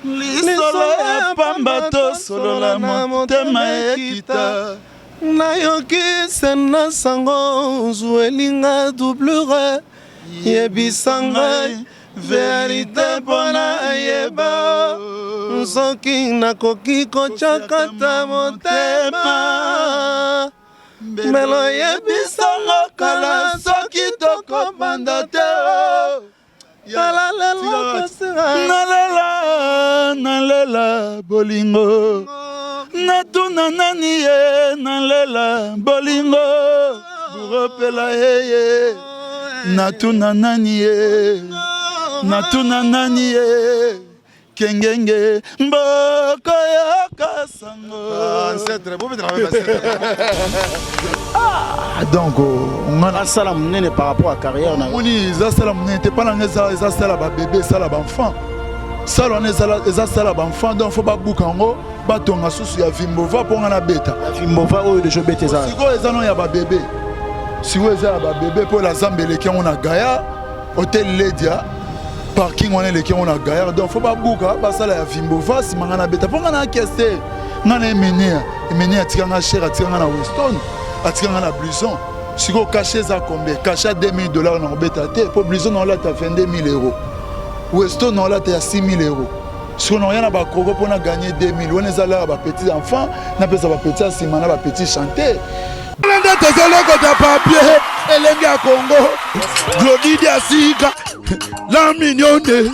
Lisolo ya pamba to solola motema ekita nayoki sena sango zuelinga doublure yebisanga verite mpona yeba soki nakoki kochakata motema melo yebisanga kala soki tokobanda te nalela bolingo natuna nani ye nalela bolingo buropela yeye natuna nani ye natuna nani ye kengenge mboko ya kasango donc on a salam nene par rapport à carrière na moni za salam nene te pas na za sala ba bébé sala ba enfant sala on za sala ba enfant donc faut ba bukango ba tonga susu ya vimbova pour na beta vimbova o de jobete za siko eza no ya ba bébé siko eza ya ba bébé pour la zambele ki on a gaya hôtel Ledia parking on est les qui on a gaya donc faut ba buka ba sala ya vimbova si mangana beta pour na keste ngana emenia atikanga cher atikanga na Weston atikanga na blouson siko caché za combien caché $2000 na obeta te pour blouson on l'a ta 22 000 €. Weston on l'a ta 6 000 €. Si on n'a rien à Bakrogo pour gagner 2 000, on est allé à petits enfants, on a fait petit simana, à petit chanter. On a des papier, et les gars Congo, Glody Diasiga, la mignonne,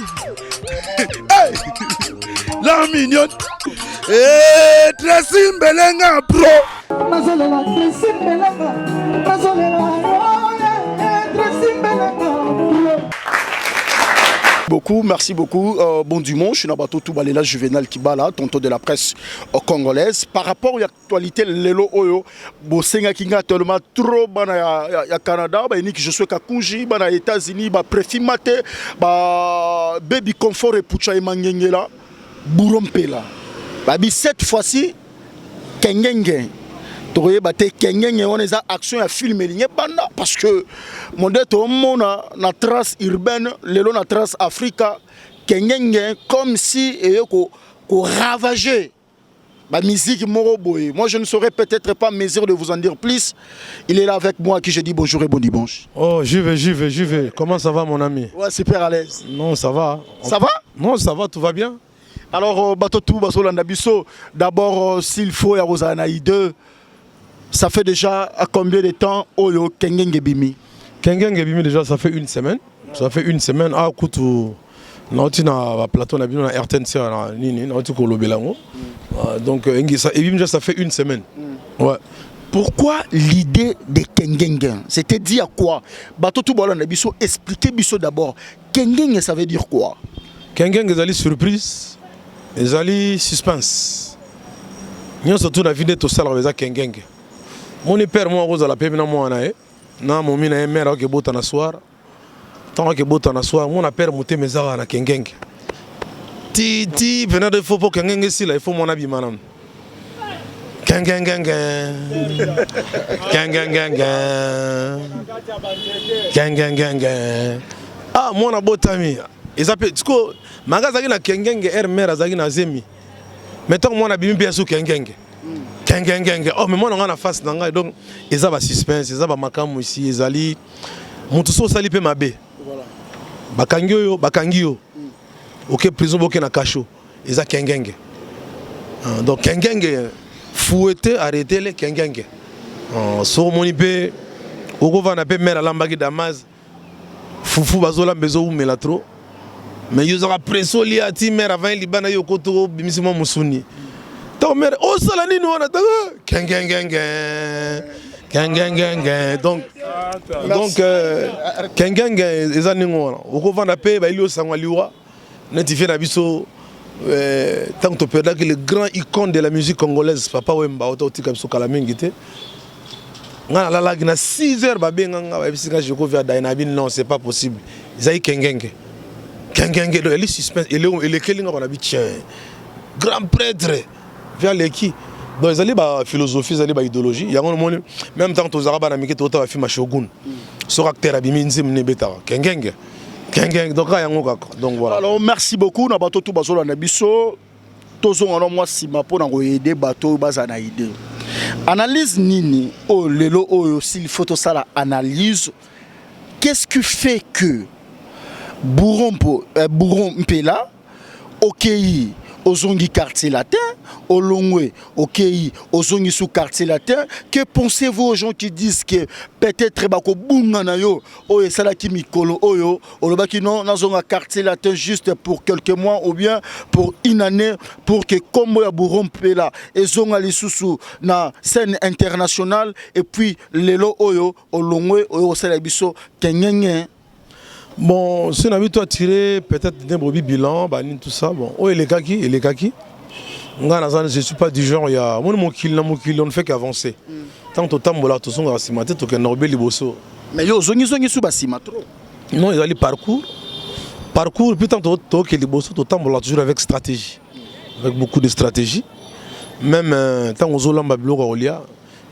la mignonne, et Tracy Belenga Pro. Merci beaucoup. Bon dimanche, je suis Nabato Toubalela Juvenal Kibala, tonton de la presse congolaise. Par rapport à l'actualité, Lelo Oyo, Bosenga Kinga tellement trop bana ya Canada, ba ni que je suis Kakunji, bana États-Unis, ba Prefimate, ba Baby Comfort et Pucha Emangengela, Burompela. Ba bi cette fois-ci Kengenge. Toye bate Kengenge on les a action à filmer ligne banda parce que mon tout mona na trace urbaine lelo na trace Africa Kengenge comme si ko ravager la musique moroboy. Moi je ne saurais peut-être pas mesure de vous en dire plus. Il est là avec moi à qui je dis bonjour et bon dimanche. Oh j'y vais. Comment ça va mon ami? Ouais super à l'aise. Non ça va. Ça va? Non ça va, tout va bien. Alors Batotou Basolanda Bisso, d'abord s'il faut ya Rosana 2. Ça fait déjà à combien de temps Oyo Kengenge Bimi? Kengenge Bimi déjà ça fait une semaine. Ça fait une semaine à Koutou. Nauti na plateau na bino na RTNC na nini nauti ko lobelango. Donc ça fait une semaine. Ouais. Pourquoi l'idée de Kengenge? C'était dit à quoi? Bato tout bolon na biso expliquer biso d'abord. Kengenge ça veut dire quoi? Kengenge ezali surprise. Ezali suspense. Nyo surtout na vidéo to sala beza Kengenge. Mon père moi rose à la paix moi na mon mina mère ke bota na soir tant que bota na soir mon père monter mes ara na Kengenge ti venant de faux pour Kengenge si là il faut mon habit manam Kengenge ah mon abotami ils appellent tiko magaza na Kengenge er mère azaki na zemi mettons moi na bimi bien sous Kengenge Kengenge. Oh mais moi on a face nanga donc ils ont suspense, ils ont makamu ici, ils ali mutu so sali pe mabe. Voilà. Bakangio. OK prison boké na kacho. Ils ont Kengenge. Donc Kengenge fouetter arrêter les Kengenge. So moni pe oko va na pe mère lambaki Damas. Fufu bazola bezo ou melatro. Mais ils aura presso li ati mère avant libana yokoto bimisimo musuni. Oh salani nous on a donc Kengenge les années on va paix ba ilio sangwaliwa notifier na biso tant que perdre que le grand icône de la musique congolaise papa Wemba otika biso kala mingi te ngana la lag na 6h ba benga ba bisinga je ko via Dainabi non c'est pas possible Isaïe Kengenge le suspense et le kelinga on a dit grand prêtre vers les qui donc ils allaient ba philosophie ils allaient ba idéologie il y a un même temps aux arabes na miki tota ba film Shogun sur acteur abimi nzim ne beta Kengenge Kengeng donc yango kaka. Donc voilà. Alors merci beaucoup na bato tout bazola na biso. Tozonga no moi sima pona ko aider bato bazana idée. Analyse nini o lelo o s'il faut to sala analyse. Qu'est-ce qui fait que Bourron Mpela okei ozongi quartier latin olongwe okei ozongi sous quartier latin? Que pensez-vous aux gens qui disent que peut-être bako bunga na yo o esala ki mikolo oyo olobaki non nazonga quartier latin juste pour quelques mois ou bien pour une année pour que comme ya Bourron Mpela ezonga lisusu na scène internationale et puis lelo oyo olongwe oyo osala biso kengenge? Bon, si on a vu toi tirer peut-être des brebis bilan, tout ça, bon, oh, il est kaki. Je ne suis pas du genre, il y a mon kill, on ne fait qu'avancer. Tant que tu as tout son racimaté, tu as un norbé liboso. Mais yo, zongi sous basimatro. Non, ils ont les parcours, puis tant que tu as liboso, tu as toujours avec stratégie, avec beaucoup de stratégie. Même tant que tu as un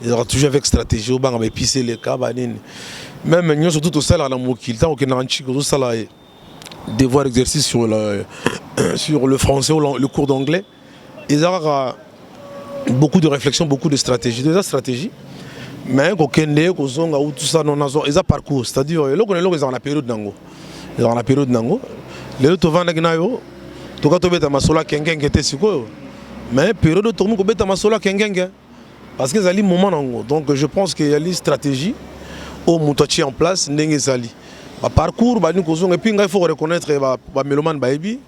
ils auront toujours avec stratégie, au banc avec pisser les cas, même nous surtout au salaire dans mon kill, tant qu'on a un chic au salaire, devoir exercice sur le français ou le cours d'anglais, ils auront beaucoup de réflexion, beaucoup de stratégie, déjà stratégie, mais qu'aucun des tout ça non ils ont parcours, c'est-à-dire là ils ont la période d'ango, ils ont la période d'ango, les autres vont n'agnayo, tout cas tu bêtes à ma sola kengeng était si quoi, mais période de tourner que bêtes à ma sola kengeng. Parce que c'est un moment d'ango. Donc je pense qu'il y a une stratégie au Moutachi en place, Nengezali. Parcours, et puis il faut reconnaître que Méloman Baïbi,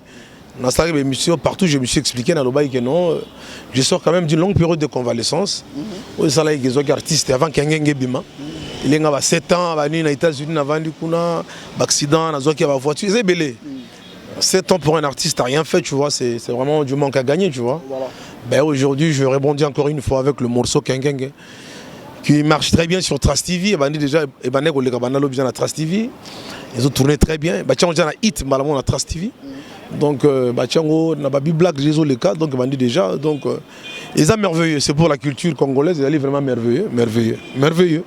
partout je me suis expliqué dans le bail que non, je sors quand même d'une longue période de convalescence. Où il y a des artistes avant qu'il y ait un bima. Il y a 7 ans, aux États-Unis, avant un accident, il y a une voiture, c'est belé. 7 ans pour un artiste, t'as rien fait, tu vois, c'est vraiment du manque à gagner, tu vois. Voilà. Ben aujourd'hui, je rebondis encore une fois avec le morceau Kengenge, qui marche très bien sur Trust TV. Déjà, Trust TV. Ils ont tourné très bien. Ils ont hit à Trust TV. Donc, ils ont Black les cas. Donc, déjà, donc, ils sont merveilleux. C'est pour la culture congolaise, ils sont vraiment merveilleux.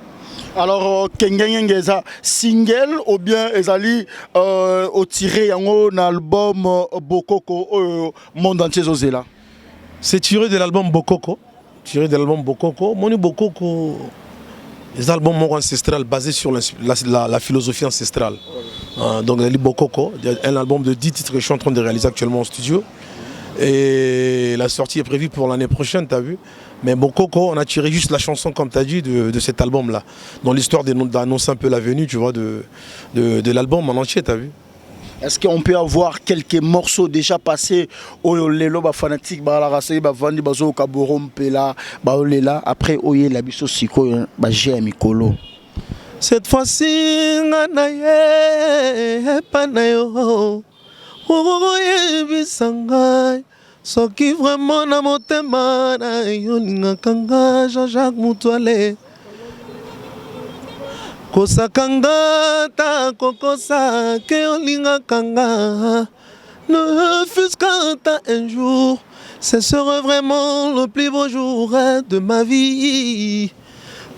Alors, Kengenge est single ou bien ils ont tiré un album Bokoko monde entier là. C'est tiré de l'album Bokoko. Mon Bokoko, les albums ancestrales basés sur la philosophie ancestrale. Donc, il y a Bokoko, un album de 10 titres que je suis en train de réaliser actuellement en studio. Et la sortie est prévue pour l'année prochaine, tu as vu. Mais Bokoko, on a tiré juste la chanson, comme tu as dit, de cet album-là. Dans l'histoire d'annoncer un peu la venue, tu vois, de l'album en entier, tu as vu. Est-ce qu'on peut avoir quelques morceaux déjà passés au lelo ba fanatique ba la race ba vandi bazo ka Bourron Mpela ba olela après oye la biso siko ba j'ai mikolo. Cette fois-ci nganaye panayo oye bisanga soki vraiment na motema na yo ninga kanga Jean-Jacques Mutuale. Kosakanga ta kokosa ke olinga kanga ne fût-ce qu'un un jour ce serait vraiment le plus beau jour de ma vie.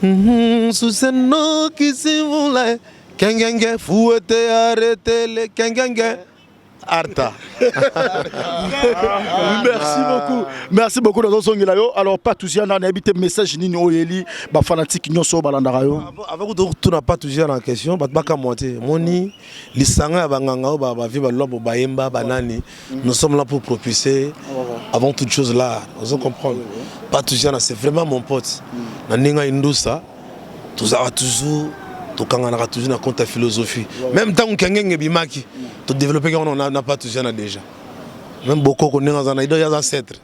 Sous ce nom qui s'y voulait kengenge fouette arrêtez les kengenge Arta. Merci beaucoup dans son yo. Alors pas tous on a habité message ni oyeli ba fanatique nyoso balandara yo. Avant que tu n'as pas toujours la question, ba ka monter. Moni lisanga banganga ba vi ba lobo ba yemba banani. Nous sommes là pour propulser avant toute chose là. Vous comprenez? Pas toujours c'est vraiment mon pote. Na ninga indusa tout ça toujours tu as toujours dans ta philosophie. Même tant que tu as bimaki, tu développes qu'on n'a pas toujours déjà. Même beaucoup qu'on est dans un idée, il y a un ancêtre.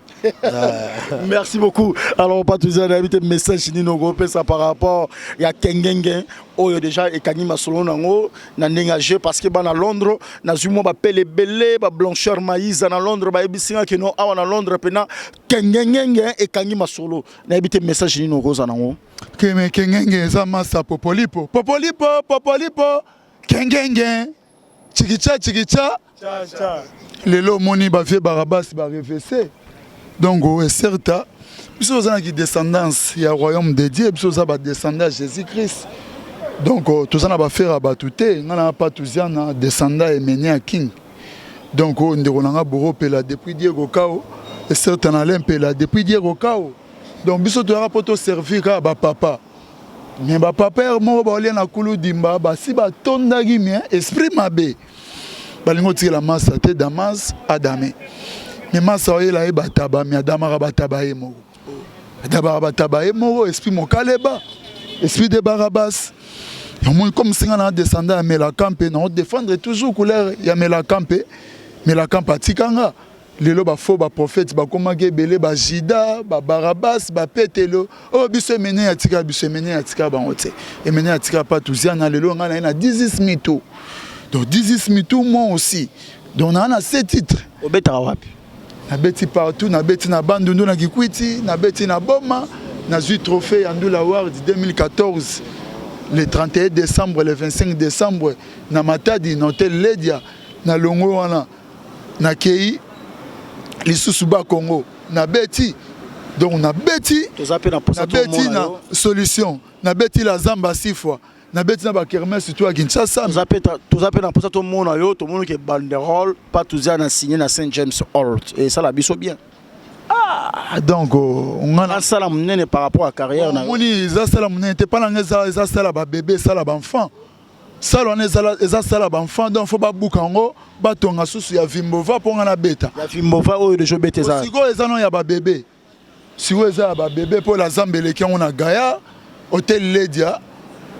Merci beaucoup. Alors, pas toujours invité message ni nos groupes ça par rapport il y a Kengenge oyo déjà et Kanima solo nango na nengagé parce que ba na Londres na zumo ba pele belé ba blancheur maïs na Londres ba ebisinga que non awa na Londres pena Kengenge et Kanima solo na invité message ni nos goza nango que me Kengenge za masa popolipo Kengenge chikicha lelo moni ba vie barabas ba réfessé. Donc, certes, nous sommes une descendance, il y a le royaume de Dieu, nous sommes descendants de Jésus-Christ. Donc tout ça n'a pas fait à batouté, on n'a pas tout ça na descendant et mené à King. Donc on a bourreau pela depuis Diego Kao et certains Alain pela depuis Diego Kao. Donc biso tu rapport au servir à papa. Mais papa mo ba olien na kulu dimba ba si ba tonda gi mien esprit mabe. Ba lingo tire la masse te Damas Adamé. Mais massa oyela e bataba mi Adama bataba e mo. Adaba bataba e mo esprit mo kaleba. Esprit de Barabas. Comme si on a descendu à Melakampe, on défendre toujours couleur ya Melakampe. Melakampe a tikanga. Lelo ba faux ba prophète ba komage belé ba Jida, ba Barabas, ba Petelo. Oh biso mené ya tika ba ote. Et mené ya tika pas tout ça na lelo ngana na 18 mito. Donc 18 mito moi aussi. Donc on a 7 titres. Obeta wapi. Na beti partout, na beti na Bandundu na Kikwiti, na beti na Boma, na eu trophée Yandoula Award 2014. Le 31 décembre, le 25 décembre, na Matadi, na Hôtel Ledia, na Longo wana, na Kei, Lisusuba Congo, na Beti. Donc na Beti, na Beti na solution, na Beti la Zamba 6 fois, na Beti na Bakermès surtout à Kinshasa. Tous appels pour ça tout le monde, tout le monde qui est banderole, pas tous a signé na Saint James Hall et ça la biso bien. Ah, donc on a ça la monnaie par rapport à la carrière. On dit ça la monnaie, t'es pas dans ça la bébé, ça la enfant. Ça on est ça la enfant, donc faut pas boukango, ba tonga susu ya Vimbova pour ngana beta. Ya Vimbova o de jobe teza. Si go eza non ya ba bébé. Si go eza ba bébé pour la Zambele qui on a Gaïa, Hôtel Ledia,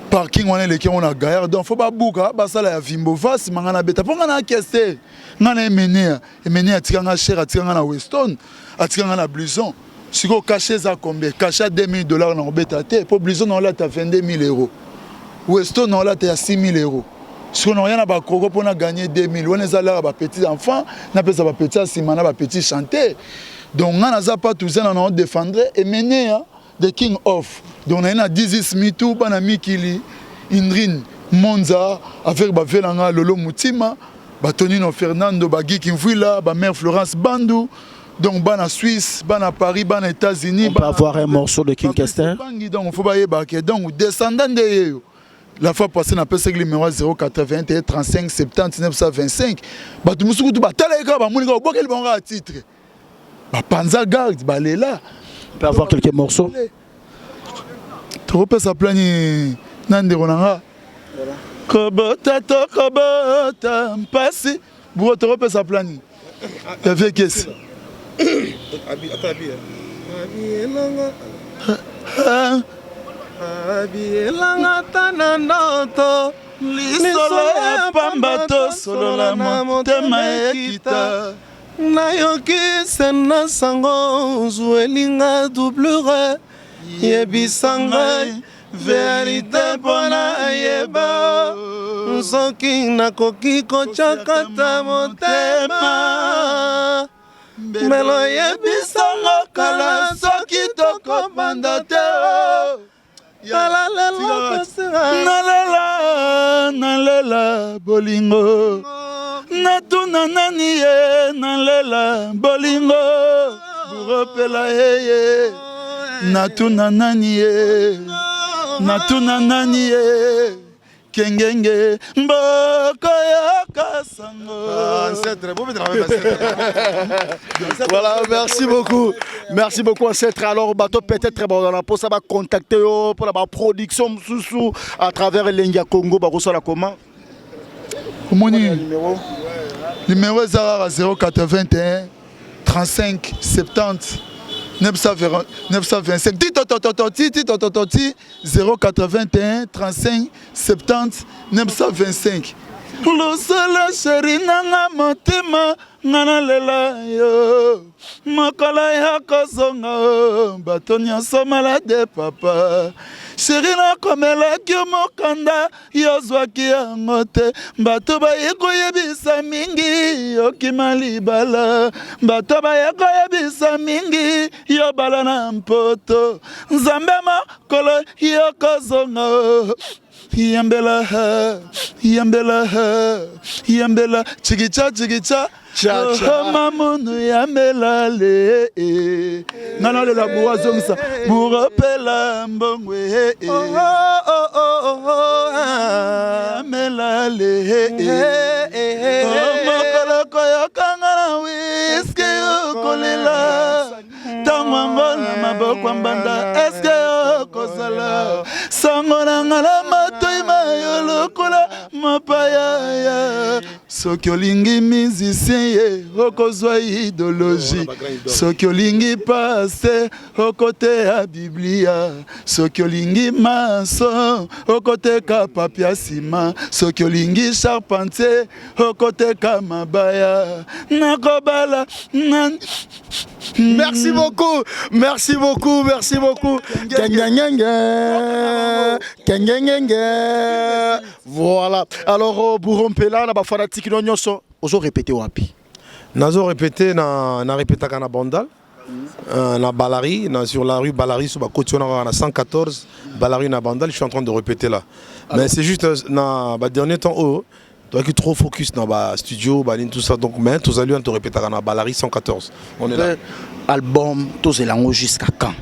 parking on est les qui on a Gaïa, donc faut pas bouka, ba ça la ya Vimbova si ngana beta pour ngana keste. Ngana mener atikanga cher atikanga na Weston atikanga na Blouson siko caché za combien caché $2000 na obeta te pour Blouson on là ta 22 000 €. Weston on là ta 6 000 €. Si on rien na ba koko pour na gagner 2000 on est là ba petits enfants na pesa ba petits simana ba petits chanter. Donc ngana za pas tous ça on défendre et mener the king of. Donc on a 18 mitou bana mikili Indrin Monza avec ba velanga Lolo Mutima. Tonino Fernando, Guy Kimvila, mère Florence Bandou, donc ban à Suisse, ban à Paris, ban aux États-Unis. On peut avoir un morceau de King Kester. Donc il faut pas y baquer. Donc descendant de la fois passée, on a passé le numéro 081 35 70 925. Tout le monde a dit que titre. Panza Garde, là. On peut avoir quelques morceaux. Tu repères sa planie Nanderonanga. Kobota to kobota mpasi bugo to repesa plani ya vie kesi abi elanga tanandoto lisolo ya pamba to solo la motema ekita nayoki sena sango zuelinga doublure yebisanga vérité pona yeba soki nakoki kochakata motema melo yebisanga kala soki tokobanda te nalela bolingo natuna nani ye nalela bolingo buropela yeye natuna nani ye natuna nani ye kengenge mboko ya kasango. Voilà, merci beaucoup. Merci beaucoup Ancêtre. Alors bateau peut-être bon pour ça va contacter pour la production sous à travers l'India Congo ba la comment. Numéro 081 35 70 925 081 35 70 925 Losala chéri nanga motema ngana lela yo makala ya kozonga bato nyonso malade papa chéri nakomelaki mokanda yozwaki yango te bato baye koyebisa mingi yokima libala bato baye koyebisa mingi yobala na mpoto nzambe mokolo yokozonga yambela chigicha mamunu yambela le nana le la boazongisa buropela mbongwe melale mokolo koyokanga na wiske okolela tango na maboko mbanda eske okozala sango na ngala matoi mayo lokola mapaya soki olingi musicien ye okozwa idéologie soki olingi paste okoteya biblia soki olingi maso okoteka papier nsima soki olingi charpentier okoteka mabaya nakobala Merci beaucoup, merci beaucoup, merci beaucoup. Voilà. Alors, Bourrompela, na ba fanatique nyonso, ozo répéter wapi? Nazo répéter na répéter kana Bandal. Na Balari, sur la rue Balari, sur la côte na 114, Balari na Bandal, je suis en train de répéter là. Mais c'est juste na dernier temps donc il trop focus dans le studio, tout ça. Donc mais tous allons te répéter à Balari 114. On est là. Album, tous les langues jusqu'à quand?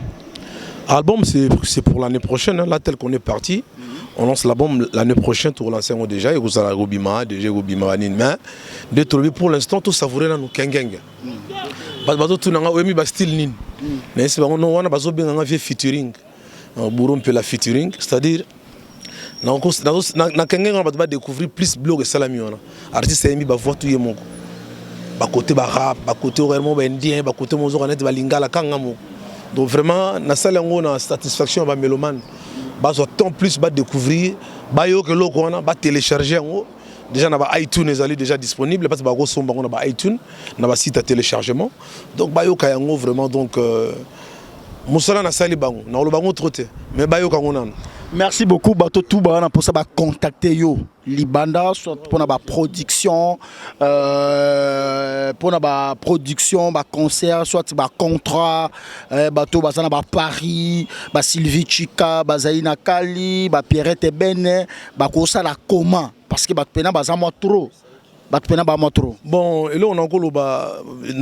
Album c'est pour l'année prochaine, hein, là tel qu'on est parti. On lance l'album l'année prochaine, tout lancer déjà. Et vous allez Robima, déjà Robima, mais de trouver pour l'instant tout savourer dans nos kengeng. Bazo tout nanga oemi ba style nin. Mais c'est on on a bazo bien nanga featuring. Bourrompela la featuring, c'est-à-dire na kengeng on va découvrir plus blog et salami on. Artiste emi ba voix tout yemoko. Ba côté ba rap, ba côté vraiment ba indien, ba côté mozo kanet ba lingala kangamo. Donc vraiment na salango na satisfaction ba mélomane. Bazo tant plus ba découvrir, ba yo que loko on ba télécharger en déjà on a iTunes est déjà disponible parce que on a iTunes, on a site à téléchargement. Donc bayo kayango vraiment donc musala na sali bango, na lo bango troté. Mais bayo kango. Merci beaucoup bato tout ba pour ça ba contacter yo Libanda soit pour na ba production pour na ba production ba concert soit ba contrat bato bazana ba Paris ba Sylvie Chika ba Zaina Kali ba Pierrette Bene ba ko ça la comment parce que bato pena bazama trop. Bon, et là on a encore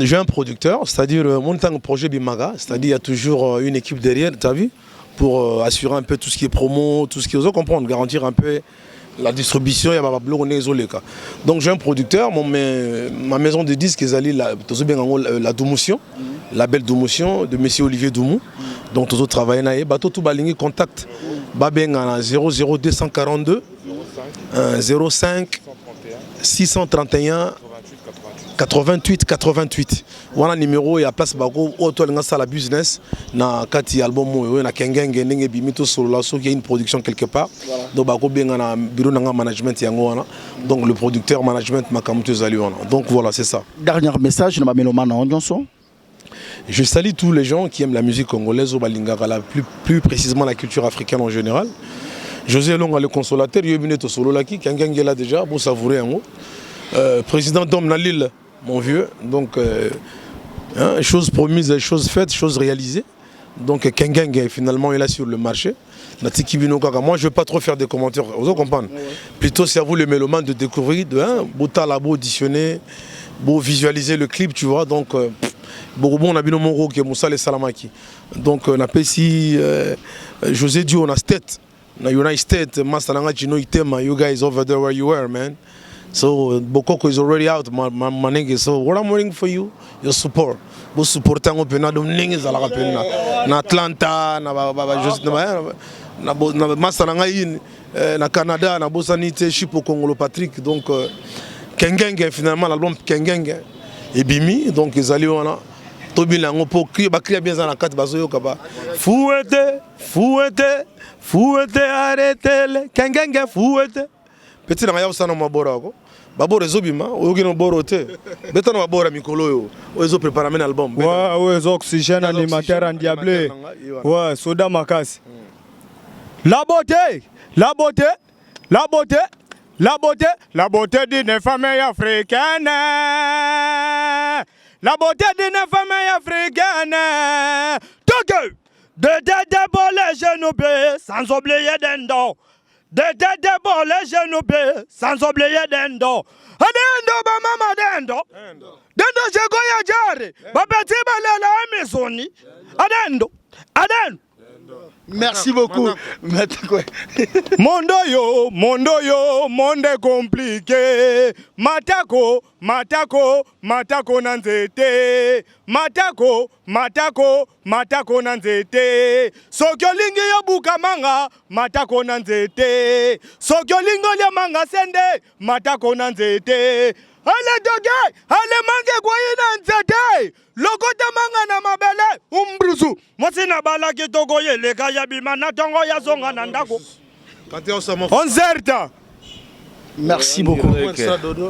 j'ai un producteur, c'est-à-dire mon tant projet Bimaga, c'est-à-dire il y a toujours une équipe derrière, tu as vu, pour assurer un peu tout ce qui est promo, tout ce qui est, vous comprendre, garantir un peu la distribution, il y a ma blog on est isolé. Donc j'ai un producteur, ma maison de disques est allée la Doumotion, la belle Doumotion de monsieur Olivier Doumou. Donc tous autres travaillent là et bateau tout baligné contact Babenga 00242 05 631 88 88. Voilà numéro et à place bako auto nga la business na kati album mo na kengenge ndenge bimito solo la so qu'il y a une production quelque part. Donc bako benga na bureau na management yango wana. Donc le producteur management makamuto zali wana. Donc voilà, c'est ça. Dernier message na mélomane en Johnson. Je salue tous les gens qui aiment la musique congolaise au Balingara, plus précisément la culture africaine en général. José Longa, le consolateur, il est venu au solo là qui est là déjà, pour savourer un mot. Président Dom Nalil, mon vieux, donc chose promise, chose faite, chose réalisée. Donc Kengeng finalement est là sur le marché. Moi je ne veux pas trop faire des commentaires, vous comprenez. Plutôt c'est à vous les mélomanes de découvrir, de beau auditionner, beau visualiser le clip, tu vois. Donc on a bien mon rôle qui est Moussa les Salamaki. Donc on a ici José Dio, on a tête. Na United States, Master Nangachino Itema, you guys over there where you were, man. So Bokoko is already out, my nigga. So what I'm waiting for you, your support. Vous supportez un peu na dom niggas à la rappel na Atlanta, na Master Nangayin, na Canada, na Bosanite, Chipo Congolo Patrick. Donc Kengeng finalement l'album Kengeng et Bimi, donc ils allaient on a Tobi lango po crier bien dans la carte bazoyo kaba. Fouette, arrêtez-le, Kengenge, fouette. Petit na yao sana mabora ko. Babora zobima, oyoki no borote. Beta na mabora mikolo yo. Ozo préparer un album. Ouais, ouais, oxygène animateur en diablé. Ouais, soda makasi. La beauté, la beauté, la beauté, la beauté, la beauté d'une femme africaine. La beauté d'une femme africaine. Toque. De les genoux sans oublier d'endo. De les genoux sans oublier d'endo. Adendo ba mama dendo. Dendo jegoya jare. Ba petit balela amizoni. Adendo. Merci beaucoup. Mondo yo, monde compliqué. Matako nanzete. Matako nanzete. Sokyolingi yo bukamanga, matako nanzete. Sokyolingo ya manga sende, matako nanzete. Ale doge, ale mange kwa nanzete. Lokota manga na mabele umbrusu mwasina bala kitoko yele kaya bima na tongo ya zonga na ndako Ozerta. Merci beaucoup.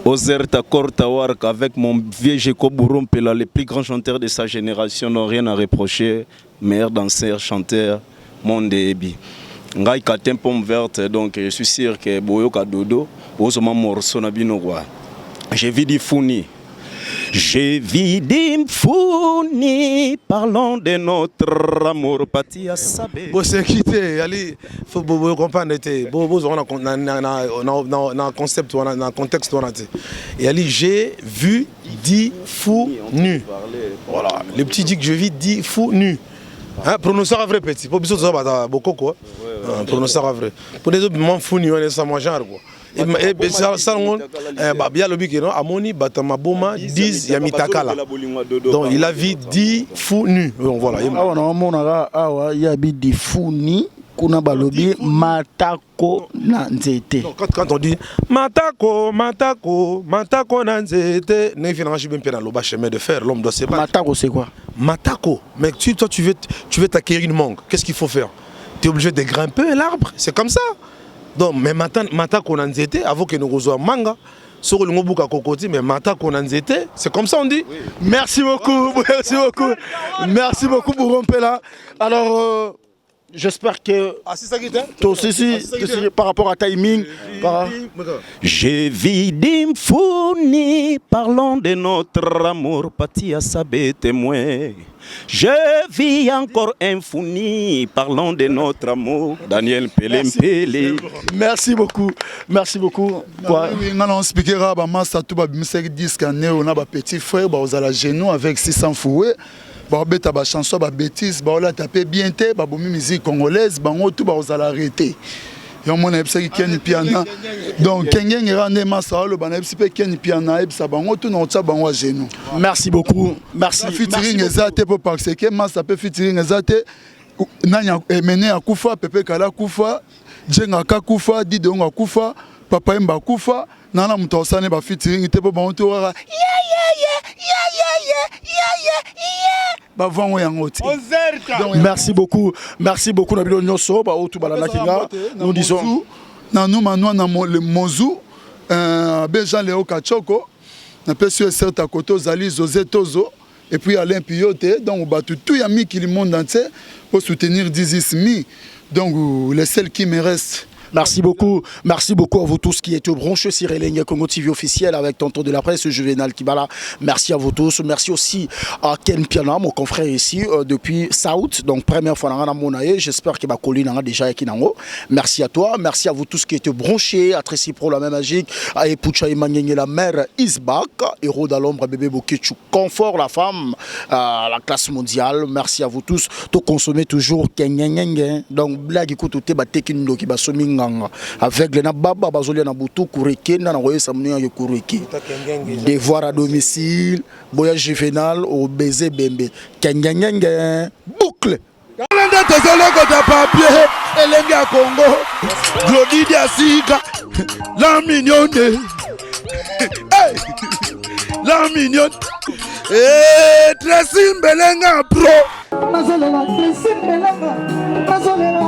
Ozerta Korta Wark avec mon vieux Jacob Burumpela, les plus grands chanteurs de sa génération n'ont rien à reprocher. Meilleur danseur, chanteur, monde ebi. Ngai katempo verte, donc je suis sûr que Boyoka Dodo, Ozoma Morso na bino kwa. J'ai vu du Founi. J'ai vu d'Imfouni, parlons de notre amour, Patia Sabé. Bon, c'est quitté, allez, faut comprendre, on a un concept, on a un contexte, on a et allez, j'ai vu d'Imfouni. Voilà, le petit dit que je vis d'Imfouni. Hein, prononcer à vrai petit, pour bisous ça beaucoup quoi. Prononcer à vrai. Pour les autres, m'en founi, on est sans manger quoi. Et ça bien le but non amoni batama boma 10 ya mitakala. Donc il a vu 10 fou nu. Donc voilà. Ah on mona awa ya bi di fou ni kuna balobi matako na nzete. Quand on dit matako na nzete, ne finalement je bien dans le bas chemin de fer, l'homme doit se battre. Matako c'est quoi? Matako. Mais toi tu veux t'acquérir une mangue. Qu'est-ce qu'il faut faire? Tu es obligé de grimper l'arbre, c'est comme ça. Donc, mais mata qu'on en était, avant que nous reçoivions manga, sur le mot kokoti, mais mata qu'on en était, c'est comme ça on dit. Merci beaucoup, merci beaucoup pour Rompela. Alors, j'espère que toi aussi, par rapport à timing, J'ai vu d'Imfouni, parlons de notre amour, Patia Sabé témoin. Je vis encore Infouni, parlons de notre amour, Daniel Pelempele. Merci beaucoup, merci beaucoup. Quoi? On expliquera à tout le 10 années, on a un petit frère, on a la genou avec 600 fouets. Bah beta ba chanson ba bêtise ba la taper bien té ba bomi musique congolaise ba ngotu ba ozala arrêter yo mona epsa ki ken piana donc kengenge rande masa lo ba na epsi pe ken piana epsa ba ngotu na otsa ba ngwa genou. Merci beaucoup, merci. Featuring ezate pour parce que masa pe featuring ezate nanya emene akufa pepe kala kufa jenga kakufa didonga kufa papa mba kufa nana mutosane ba featuring te po ba ngotu wara Merci beaucoup, Nabilo Nyoso, nous disons. Nous avons le Mozu, Jean Léo Kachoko, nous avons certes à côté Zali José Tozo, et puis Alain Piyote, donc on tout y a mis qui le monde entier pour soutenir Dizismi. Donc les seuls qui me restent. Merci beaucoup à vous tous qui êtes branchés sur Elenia Congo TV officiel avec Tonton de la presse Juvenal Kibala. Merci à vous tous. Merci aussi à Ken Piana, mon confrère ici depuis South. Donc première fois dans mon aïe, j'espère que ma colline a déjà été nango. Merci à toi, merci à vous tous qui êtes branchés à Tracy Pro la même magique, à Epucha Emmanuel la mère Isbak, héros dans l'ombre bébé Bokechu, confort la femme, la classe mondiale. Merci à vous tous. Tout consommer toujours donc blague écoute tout ba tekindo qui ba somi avec les nababa bazolia na butu kureke na roye samnia yo kureke devoir à domicile voyage juvénal au baiser bembe kengengenge boucle Kalenda tezole kota papier elenge ya Congo Glodidi Asika la mignonne la mignonne Tracy Mbelenga pro Mazolela Tracy Mbelenga Mazolela